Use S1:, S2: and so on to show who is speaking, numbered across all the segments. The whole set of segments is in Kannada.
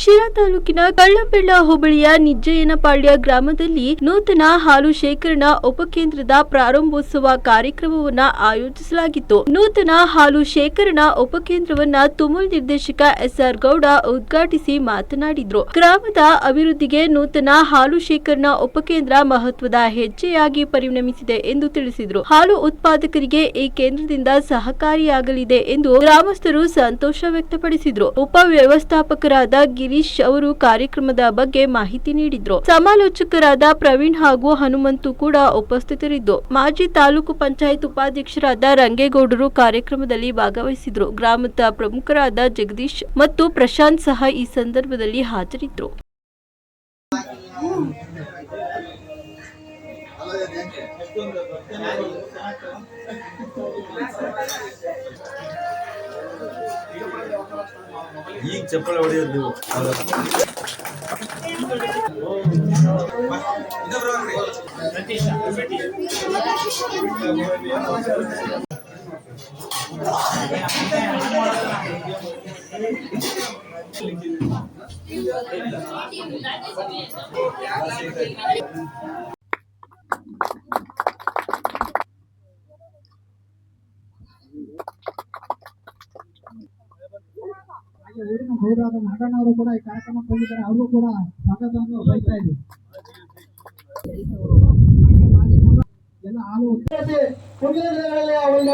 S1: ಶಿರಾ ತಾಲೂಕಿನ ಕಳ್ಳಬೆಳ್ಳ ಹೋಬಳಿಯ ನಿಜ್ಜಯ್ಯನಪಾಳ್ಯ ಗ್ರಾಮದಲ್ಲಿ ನೂತನ ಹಾಲು ಶೇಖರಣಾ ಉಪಕೇಂದ್ರದ ಪ್ರಾರಂಭೋತ್ಸವ ಕಾರ್ಯಕ್ರಮವನ್ನು ಆಯೋಜಿಸಲಾಗಿತ್ತು. ನೂತನ ಹಾಲು ಶೇಖರಣಾ ಉಪಕೇಂದ್ರವನ್ನ ತುಮುಲ್ ನಿರ್ದೇಶಕ ಎಸ್ಆರ್ ಗೌಡ ಉದ್ಘಾಟಿಸಿ ಮಾತನಾಡಿದ್ರು. ಗ್ರಾಮದ ಅಭಿವೃದ್ಧಿಗೆ ನೂತನ ಹಾಲು ಶೇಖರಣಾ ಉಪಕೇಂದ್ರ ಮಹತ್ವದ ಹೆಜ್ಜೆಯಾಗಿ ಪರಿಣಮಿಸಿದೆ ಎಂದು ತಿಳಿಸಿದರು. ಹಾಲು ಉತ್ಪಾದಕರಿಗೆ ಈ ಕೇಂದ್ರದಿಂದ ಸಹಕಾರಿಯಾಗಲಿದೆ ಎಂದು ಗ್ರಾಮಸ್ಥರು ಸಂತೋಷ ವ್ಯಕ್ತಪಡಿಸಿದರು. ಉಪ ವ್ಯವಸ್ಥಾಪಕರಾದ ಗಿರೀಶ್ ಅವರು ಕಾರ್ಯಕ್ರಮದ ಬಗ್ಗೆ ಮಾಹಿತಿ ನೀಡಿದ್ರು. ಸಮಾಲೋಚಕರಾದ ಪ್ರವೀಣ್ ಹಾಗೂ ಹನುಮಂತು ಕೂಡ ಉಪಸ್ಥಿತರಿದ್ದು, ಮಾಜಿ ತಾಲೂಕು ಪಂಚಾಯತ್ ಉಪಾಧ್ಯಕ್ಷರಾದ ರಂಗೇಗೌಡರು ಕಾರ್ಯಕ್ರಮದಲ್ಲಿ ಭಾಗವಹಿಸಿದ್ರು. ಗ್ರಾಮದ ಪ್ರಮುಖರಾದ ಜಗದೀಶ್ ಮತ್ತು ಪ್ರಶಾಂತ್ ಸಹ ಈ ಸಂದರ್ಭದಲ್ಲಿ ಹಾಜರಿದ್ದರು.
S2: ಈಗ ಚಪ್ಪಲಿ ಹೊಡೆಯೋದು
S3: ಊರಿನ ಗೌರವಾದ ನಾಗಣ್ಣವರು ಕೂಡ ಈ ಕಾರ್ಯಕ್ರಮಕ್ಕೆ ಹೋಗಿದ್ದಾರೆ. ಅವರು ಕೂಡ ಸ್ವಾಗತವನ್ನು ಬಯಸ್ತಾ ಇದ್ದೀವಿ. ಎಲ್ಲ ಹಾಲು ಮುಂದಿನ ದಿನಗಳಲ್ಲಿ ಅವರಿಂದ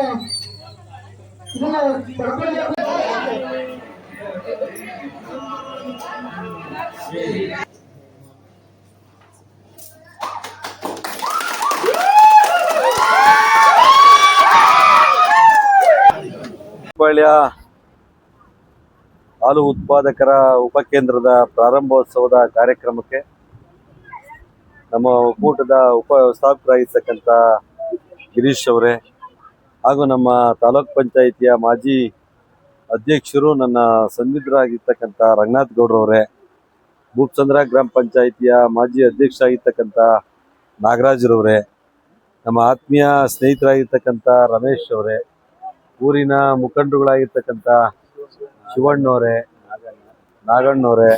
S2: ಹಾಲು ಉತ್ಪಾದಕರ ಉಪಕೇಂದ್ರದ ಪ್ರಾರಂಭೋತ್ಸವದ ಕಾರ್ಯಕ್ರಮಕ್ಕೆ ನಮ್ಮ ಒಕ್ಕೂಟದ ಉಪ ವ್ಯವಸ್ಥಾಪಕರಾಗಿರ್ತಕ್ಕಂಥ ಗಿರೀಶ್ ಅವರೇ ಹಾಗೂ ನಮ್ಮ ತಾಲೂಕ್ ಪಂಚಾಯಿತಿಯ ಮಾಜಿ ಅಧ್ಯಕ್ಷರು, ನನ್ನ ಸಂವಿಧರಾಗಿರ್ತಕ್ಕಂಥ ರಂಗನಾಥ್ ಗೌಡ್ರವರೇ, ಭೂಪಚಂದ್ರ ಗ್ರಾಮ ಪಂಚಾಯಿತಿಯ ಮಾಜಿ ಅಧ್ಯಕ್ಷ ಆಗಿರ್ತಕ್ಕಂಥ ನಾಗರಾಜ್ರವರೇ, ನಮ್ಮ ಆತ್ಮೀಯ ಸ್ನೇಹಿತರಾಗಿರ್ತಕ್ಕಂಥ ರಮೇಶ್ ಅವರೇ, ಊರಿನ ಮುಖಂಡರುಗಳಾಗಿರ್ತಕ್ಕಂಥ ಶಿವಣ್ಣವರೇ, ನಾಗಣ್ಣವರೇ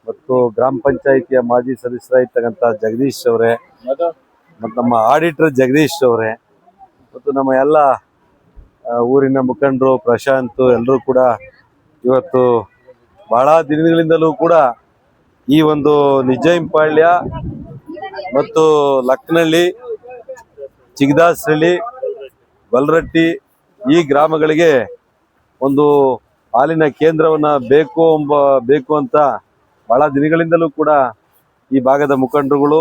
S2: ಮತ್ತು ಗ್ರಾಮ ಪಂಚಾಯಿತಿಯ ಮಾಜಿ ಸದಸ್ಯರಾಗಿರ್ತಕ್ಕಂಥ ಜಗದೀಶ್ ಅವರೇ ಮತ್ತು ನಮ್ಮ ಆಡಿಟರ್ ಜಗದೀಶ್ ಅವರೇ ಮತ್ತು ನಮ್ಮ ಎಲ್ಲ ಊರಿನ ಮುಖಂಡರು ಪ್ರಶಾಂತ್ ಎಲ್ಲರೂ ಕೂಡ ಇವತ್ತು ಬಹಳ ದಿನಗಳಿಂದಲೂ ಕೂಡ ಈ ಒಂದು ನಿಜ್ಜಯ್ಯನಪಾಳ್ಯ ಮತ್ತು ಲಕ್ನಳ್ಳಿ, ಚಿಗದಾಸಹಳ್ಳಿ, ಬಲ್ರಟ್ಟಿ ಈ ಗ್ರಾಮಗಳಿಗೆ ಒಂದು ಹಾಲಿನ ಕೇಂದ್ರವನ್ನ ಬೇಕು ಅಂತ ಬಹಳ ದಿನಗಳಿಂದಲೂ ಕೂಡ ಈ ಭಾಗದ ಮುಖಂಡರುಗಳು,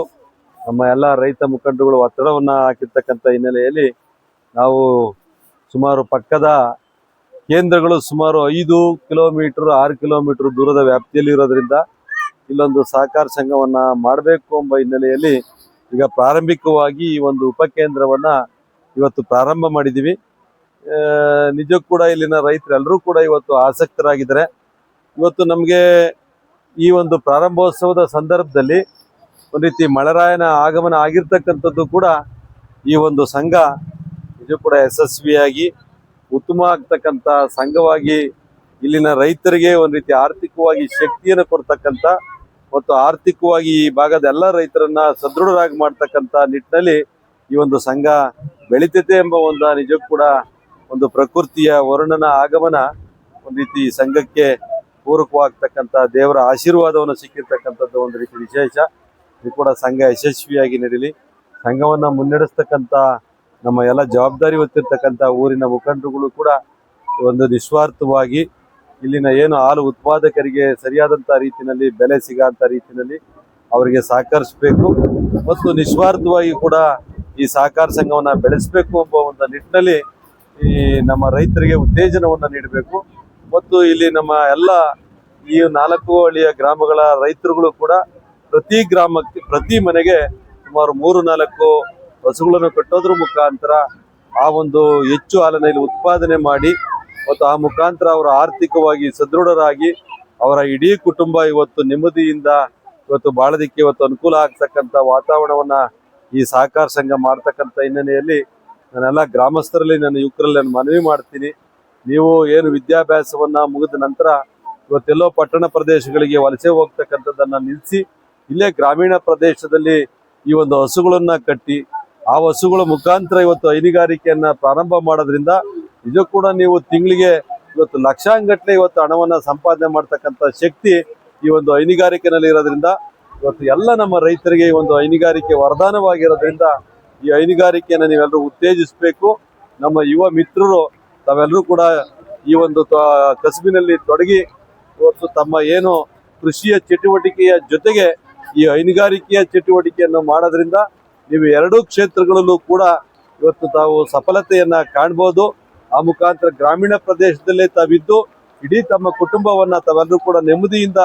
S2: ನಮ್ಮ ಎಲ್ಲ ರೈತ ಮುಖಂಡರುಗಳು ಒತ್ತಡವನ್ನು ಹಾಕಿರ್ತಕ್ಕಂಥ ಹಿನ್ನೆಲೆಯಲ್ಲಿ ನಾವು ಸುಮಾರು ಪಕ್ಕದ ಕೇಂದ್ರಗಳು ಸುಮಾರು 5 ಕಿಲೋಮೀಟರ್ 6 ಕಿಲೋಮೀಟರ್ ದೂರದ ವ್ಯಾಪ್ತಿಯಲ್ಲಿ ಇರೋದ್ರಿಂದ ಇಲ್ಲೊಂದು ಸಹಕಾರ ಸಂಘವನ್ನ ಮಾಡಬೇಕು ಎಂಬ ಹಿನ್ನೆಲೆಯಲ್ಲಿ ಈಗ ಪ್ರಾರಂಭಿಕವಾಗಿ ಈ ಒಂದು ಉಪಕೇಂದ್ರವನ್ನ ಇವತ್ತು ಪ್ರಾರಂಭ ಮಾಡಿದ್ದೀವಿ. ನಿಜಕ್ಕೂ ಕೂಡ ಇಲ್ಲಿನ ರೈತರೆಲ್ಲರೂ ಕೂಡ ಇವತ್ತು ಆಸಕ್ತರಾಗಿದ್ದಾರೆ. ಇವತ್ತು ನಮಗೆ ಈ ಒಂದು ಪ್ರಾರಂಭೋತ್ಸವದ ಸಂದರ್ಭದಲ್ಲಿ ಒಂದು ರೀತಿ ಮಳೆರಾಯನ ಆಗಮನ ಆಗಿರ್ತಕ್ಕಂಥದ್ದು ಕೂಡ ಈ ಒಂದು ಸಂಘ ನಿಜಕ್ಕೂ ಕೂಡ ಯಶಸ್ವಿಯಾಗಿ ಉತ್ತಮ ಆಗ್ತಕ್ಕಂಥ ಸಂಘವಾಗಿ ಇಲ್ಲಿನ ರೈತರಿಗೆ ಒಂದು ರೀತಿ ಆರ್ಥಿಕವಾಗಿ ಶಕ್ತಿಯನ್ನು ಕೊಡ್ತಕ್ಕಂಥ ಮತ್ತು ಆರ್ಥಿಕವಾಗಿ ಈ ಭಾಗದ ಎಲ್ಲ ರೈತರನ್ನ ಸದೃಢರಾಗಿ ಮಾಡ್ತಕ್ಕಂಥ ನಿಟ್ಟಿನಲ್ಲಿ ಈ ಒಂದು ಸಂಘ ಬೆಳೀತೈತೆ ಎಂಬ ಒಂದು ನಿಜಕ್ಕೂ ಕೂಡ ಒಂದು ಪ್ರಕೃತಿಯ ವರುಣನ ಆಗಮನ ಒಂದು ರೀತಿ ಸಂಘಕ್ಕೆ ಪೂರಕವಾಗ್ತಕ್ಕಂಥ ದೇವರ ಆಶೀರ್ವಾದವನ್ನು ಸಿಕ್ಕಿರ್ತಕ್ಕಂಥದ್ದು ಒಂದು ರೀತಿ ವಿಶೇಷ. ಇದು ಕೂಡ ಸಂಘ ಯಶಸ್ವಿಯಾಗಿ ನಡೀಲಿ. ಸಂಘವನ್ನ ಮುನ್ನಡೆಸ್ತಕ್ಕಂಥ ನಮ್ಮ ಎಲ್ಲ ಜವಾಬ್ದಾರಿ ಹೊತ್ತಿರ್ತಕ್ಕಂಥ ಊರಿನ ಮುಖಂಡರುಗಳು ಕೂಡ ಒಂದು ನಿಸ್ವಾರ್ಥವಾಗಿ ಇಲ್ಲಿನ ಏನು ಹಾಲು ಉತ್ಪಾದಕರಿಗೆ ಸರಿಯಾದಂಥ ರೀತಿಯಲ್ಲಿ ಬೆಲೆ ಸಿಗಂತ ರೀತಿಯಲ್ಲಿ ಅವರಿಗೆ ಸಹಕರಿಸಬೇಕು ಮತ್ತು ನಿಸ್ವಾರ್ಥವಾಗಿ ಕೂಡ ಈ ಸಹಕಾರ ಸಂಘವನ್ನ ಬೆಳೆಸಬೇಕು ಎಂಬ ಒಂದು ನಿಟ್ಟಿನಲ್ಲಿ ಈ ನಮ್ಮ ರೈತರಿಗೆ ಉತ್ತೇಜನವನ್ನು ನೀಡಬೇಕು ಮತ್ತು ಇಲ್ಲಿ ನಮ್ಮ ಎಲ್ಲ ಈ 4 ಹಳ್ಳಿಯ ಗ್ರಾಮಗಳ ರೈತರುಗಳು ಕೂಡ ಪ್ರತಿ ಗ್ರಾಮಕ್ಕೆ ಪ್ರತಿ ಮನೆಗೆ ಸುಮಾರು 3-4 ಹಸುಗಳನ್ನು ಕಟ್ಟೋದ್ರ ಮುಖಾಂತರ ಆ ಒಂದು ಹೆಚ್ಚು ಹಾಲನ್ನು ಇಲ್ಲಿ ಉತ್ಪಾದನೆ ಮಾಡಿ ಮತ್ತು ಆ ಮುಖಾಂತರ ಅವರ ಆರ್ಥಿಕವಾಗಿ ಸದೃಢರಾಗಿ ಅವರ ಇಡೀ ಕುಟುಂಬ ಇವತ್ತು ನೆಮ್ಮದಿಯಿಂದ ಇವತ್ತು ಬಾಳೋದಕ್ಕೆ ಇವತ್ತು ಅನುಕೂಲ ಆಗ್ತಕ್ಕಂಥ ವಾತಾವರಣವನ್ನ ಈ ಸಹಕಾರ ಸಂಘ ಮಾಡ್ತಕ್ಕಂಥ ಹಿನ್ನೆಲೆಯಲ್ಲಿ ನಾನೆಲ್ಲ ಗ್ರಾಮಸ್ಥರಲ್ಲಿ ನನ್ನ ಯುವಕರಲ್ಲಿ ನಾನು ಮನವಿ ಮಾಡ್ತೀನಿ. ನೀವು ಏನು ವಿದ್ಯಾಭ್ಯಾಸವನ್ನ ಮುಗಿದ ನಂತರ ಇವತ್ತೆಲ್ಲೋ ಪಟ್ಟಣ ಪ್ರದೇಶಗಳಿಗೆ ವಲಸೆ ಹೋಗ್ತಕ್ಕಂಥದ್ದನ್ನ ನಿಲ್ಲಿಸಿ ಇಲ್ಲೇ ಗ್ರಾಮೀಣ ಪ್ರದೇಶದಲ್ಲಿ ಈ ಒಂದು ಹಸುಗಳನ್ನ ಕಟ್ಟಿ ಆ ಹಸುಗಳ ಮುಖಾಂತರ ಇವತ್ತು ಹೈನುಗಾರಿಕೆಯನ್ನ ಪ್ರಾರಂಭ ಮಾಡೋದ್ರಿಂದ ಇದು ಕೂಡ ನೀವು ತಿಂಗಳಿಗೆ ಇವತ್ತು ಲಕ್ಷಾಂಗಟ್ಲೆ ಇವತ್ತು ಹಣವನ್ನ ಸಂಪಾದನೆ ಮಾಡ್ತಕ್ಕಂಥ ಶಕ್ತಿ ಈ ಒಂದು ಹೈನುಗಾರಿಕೆನಲ್ಲಿ ಇರೋದ್ರಿಂದ ಇವತ್ತು ಎಲ್ಲ ನಮ್ಮ ರೈತರಿಗೆ ಈ ಒಂದು ಹೈನುಗಾರಿಕೆ ವರದಾನವಾಗಿರೋದ್ರಿಂದ ಈ ಹೈನುಗಾರಿಕೆಯನ್ನು ನೀವೆಲ್ಲರೂ ಉತ್ತೇಜಿಸಬೇಕು. ನಮ್ಮ ಯುವ ಮಿತ್ರರು ತಾವೆಲ್ಲರೂ ಕೂಡ ಈ ಒಂದು ಕಸುಬಿನಲ್ಲಿ ತೊಡಗಿ ಇವತ್ತು ತಮ್ಮ ಏನು ಕೃಷಿಯ ಚಟುವಟಿಕೆಯ ಜೊತೆಗೆ ಈ ಹೈನುಗಾರಿಕೆಯ ಚಟುವಟಿಕೆಯನ್ನು ಮಾಡೋದ್ರಿಂದ ನೀವು ಎರಡೂ ಕ್ಷೇತ್ರಗಳಲ್ಲೂ ಕೂಡ ಇವತ್ತು ತಾವು ಸಫಲತೆಯನ್ನ ಕಾಣ್ಬೋದು. ಆ ಮುಖಾಂತರ ಗ್ರಾಮೀಣ ಪ್ರದೇಶದಲ್ಲೇ ತಾವಿದ್ದು ಇಡೀ ತಮ್ಮ ಕುಟುಂಬವನ್ನ ತಾವೆಲ್ಲರೂ ಕೂಡ ನೆಮ್ಮದಿಯಿಂದ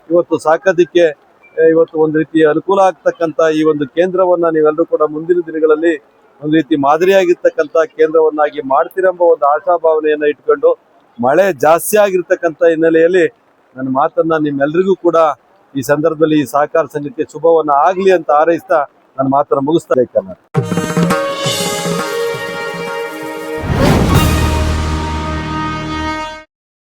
S2: ಇವತ್ತು ಸಾಕೋದಿಕ್ಕೆ ಇವತ್ತು ಒಂದು ರೀತಿ ಅನುಕೂಲ ಆಗ್ತಕ್ಕಂಥ ಈ ಒಂದು ಕೇಂದ್ರವನ್ನ ನೀವೆಲ್ಲರೂ ಕೂಡ ಮುಂದಿನ ದಿನಗಳಲ್ಲಿ ಒಂದು ರೀತಿ ಮಾದರಿಯಾಗಿರ್ತಕ್ಕಂಥ ಕೇಂದ್ರವನ್ನಾಗಿ ಮಾಡ್ತೀರೆಂಬ ಒಂದು ಆಶಾಭಾವನೆಯನ್ನ ಇಟ್ಕೊಂಡು ಮಳೆ ಜಾಸ್ತಿ ಆಗಿರ್ತಕ್ಕಂಥ ಹಿನ್ನೆಲೆಯಲ್ಲಿ ನನ್ನ ಮಾತನ್ನ ನಿಮ್ಮೆಲ್ಲರಿಗೂ ಕೂಡ ಈ ಸಂದರ್ಭದಲ್ಲಿ ಈ ಸಹಕಾರ ಸಂಘಕ್ಕೆ ಶುಭವನ್ನ ಆಗ್ಲಿ ಅಂತ ಹಾರೈಸ್ತಾ ನನ್ನ ಮಾತನ್ನ ಮುಗಿಸ್ತಾ ಇದ್ದೇನೆ.